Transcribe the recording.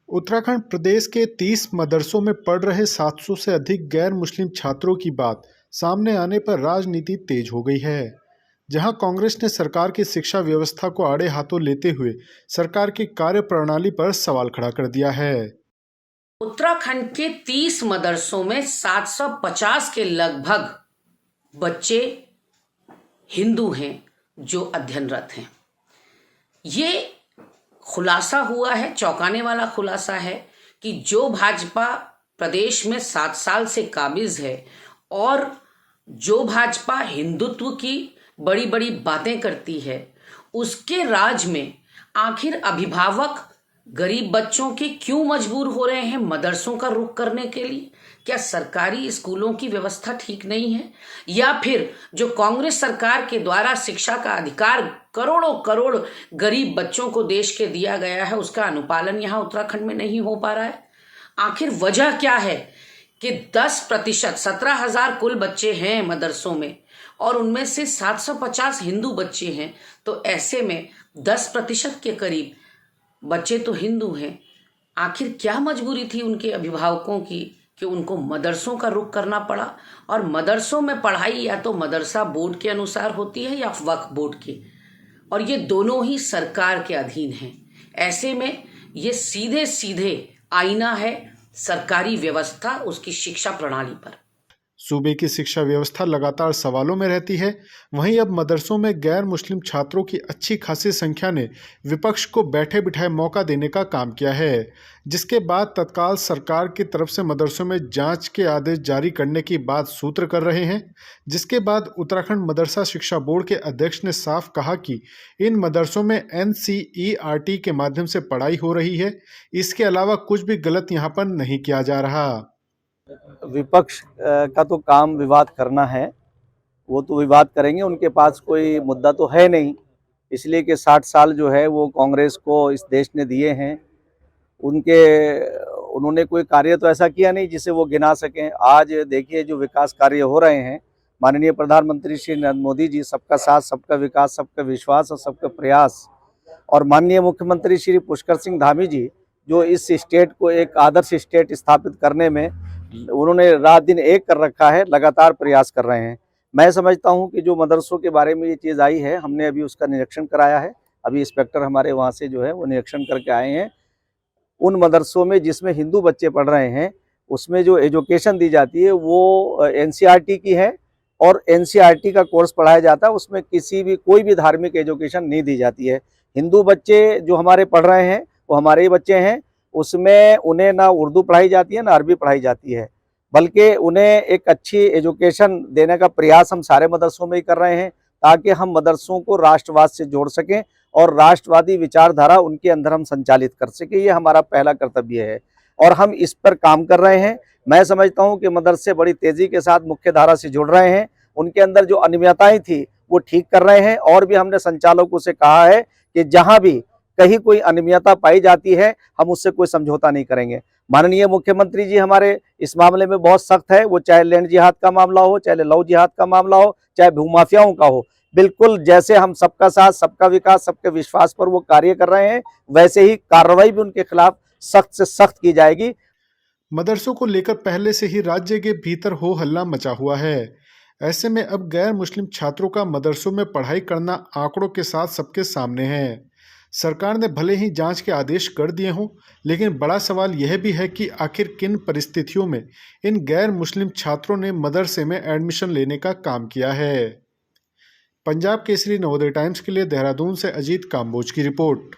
उत्तराखंड प्रदेश के 30 मदरसों में पढ़ रहे 700 से अधिक गैर मुस्लिम छात्रों की बात सामने आने पर राजनीति तेज हो गई है। जहां कांग्रेस ने सरकार की शिक्षा व्यवस्था को आड़े हाथों लेते हुए सरकार की कार्यप्रणाली पर सवाल खड़ा कर दिया है। उत्तराखंड के 30 मदरसों में 750 के लगभग बच्चे हिंदू हैं जो अध्ययनरत हैं। ये खुलासा हुआ है, चौंकाने वाला खुलासा है कि जो भाजपा प्रदेश में 7 साल से काबिज है और जो भाजपा हिंदुत्व की बड़ी बड़ी बातें करती है, उसके राज में आखिर अभिभावक गरीब बच्चों के क्यों मजबूर हो रहे हैं मदरसों का रुख करने के लिए? क्या सरकारी स्कूलों की व्यवस्था ठीक नहीं है, या फिर जो कांग्रेस सरकार के द्वारा शिक्षा का अधिकार करोड़ों करोड़ गरीब बच्चों को देश के दिया गया है, उसका अनुपालन यहां उत्तराखंड में नहीं हो पा रहा है? आखिर वजह क्या है कि 10% 17,000 कुल बच्चे हैं मदरसों में और उनमें से 750 हिंदू बच्चे हैं, तो ऐसे में 10% के करीब बच्चे तो हिंदू हैं। आखिर क्या मजबूरी थी उनके अभिभावकों की कि उनको मदरसों का रुख करना पड़ा? और मदरसों में पढ़ाई या तो मदरसा बोर्ड के अनुसार होती है या वक्फ बोर्ड के, और ये दोनों ही सरकार के अधीन हैं। ऐसे में ये सीधे सीधे आईना है सरकारी व्यवस्था, उसकी शिक्षा प्रणाली पर। सूबे की शिक्षा व्यवस्था लगातार सवालों में रहती है। वहीं अब मदरसों में गैर मुस्लिम छात्रों की अच्छी खासी संख्या ने विपक्ष को बैठे बिठाए मौका देने का काम किया है, जिसके बाद तत्काल सरकार की तरफ से मदरसों में जांच के आदेश जारी करने की बात सूत्र कर रहे हैं। जिसके बाद उत्तराखंड मदरसा शिक्षा बोर्ड के अध्यक्ष ने साफ कहा कि इन मदरसों में NCERT के माध्यम से पढ़ाई हो रही है, इसके अलावा कुछ भी गलत यहाँ पर नहीं किया जा रहा। विपक्ष का तो काम विवाद करना है, वो तो विवाद करेंगे, उनके पास कोई मुद्दा तो है नहीं, इसलिए कि 60 साल जो है वो कांग्रेस को इस देश ने दिए हैं। उन्होंने कोई कार्य तो ऐसा किया नहीं जिसे वो गिना सकें। आज देखिए जो विकास कार्य हो रहे हैं, माननीय प्रधानमंत्री श्री नरेंद्र मोदी जी सबका साथ, सबका विकास, सबका विश्वास और सबका प्रयास, और माननीय मुख्यमंत्री श्री पुष्कर सिंह धामी जी जो इस स्टेट को एक आदर्श स्टेट स्थापित करने में उन्होंने रात दिन एक कर रखा है, लगातार प्रयास कर रहे हैं। मैं समझता हूं कि जो मदरसों के बारे में ये चीज़ आई है, हमने अभी उसका निरीक्षण कराया है। अभी इंस्पेक्टर हमारे वहां से जो है वो निरीक्षण करके आए हैं। उन मदरसों में जिसमें हिंदू बच्चे पढ़ रहे हैं, उसमें जो एजुकेशन दी जाती है वो NCERT की है, और NCERT का कोर्स पढ़ाया जाता है, उसमें कोई भी धार्मिक एजुकेशन नहीं दी जाती है। हिंदू बच्चे जो हमारे पढ़ रहे हैं वो हमारे ही बच्चे हैं, उसमें उन्हें ना उर्दू पढ़ाई जाती है ना अरबी पढ़ाई जाती है, बल्कि उन्हें एक अच्छी एजुकेशन देने का प्रयास हम सारे मदरसों में ही कर रहे हैं, ताकि हम मदरसों को राष्ट्रवाद से जोड़ सकें और राष्ट्रवादी विचारधारा उनके अंदर हम संचालित कर सकें। ये हमारा पहला कर्तव्य है और हम इस पर काम कर रहे हैं। मैं समझता हूँ कि मदरसे बड़ी तेज़ी के साथ मुख्य धारा से जुड़ रहे हैं, उनके अंदर जो अनियमितताएं थी वो ठीक कर रहे हैं, और भी हमने संचालकों से कहा है कि जहाँ भी कहीं कोई अनियमितता पाई जाती है हम उससे कोई समझौता नहीं करेंगे। माननीय मुख्यमंत्री जी हमारे इस मामले में बहुत सख्त है, वो चाहे लैंड जिहाद का मामला हो, चाहे लव जिहाद का मामला हो, चाहे भूमाफियाओं का हो, बिल्कुल जैसे हम सबका साथ, सबका विकास, सबके विश्वास पर वो कार्य कर रहे हैं, वैसे ही कार्रवाई भी उनके खिलाफ सख्त से सख्त की जाएगी। मदरसों को लेकर पहले से ही राज्य के भीतर हो हल्ला मचा हुआ है। ऐसे में अब गैर मुस्लिम छात्रों का मदरसों में पढ़ाई करना आंकड़ों के साथ सबके सामने है। सरकार ने भले ही जांच के आदेश कर दिए हों, लेकिन बड़ा सवाल यह भी है कि आखिर किन परिस्थितियों में इन गैर मुस्लिम छात्रों ने मदरसे में एडमिशन लेने का काम किया है। पंजाब केसरी नवोदय टाइम्स के लिए देहरादून से अजीत काम्बोज की रिपोर्ट।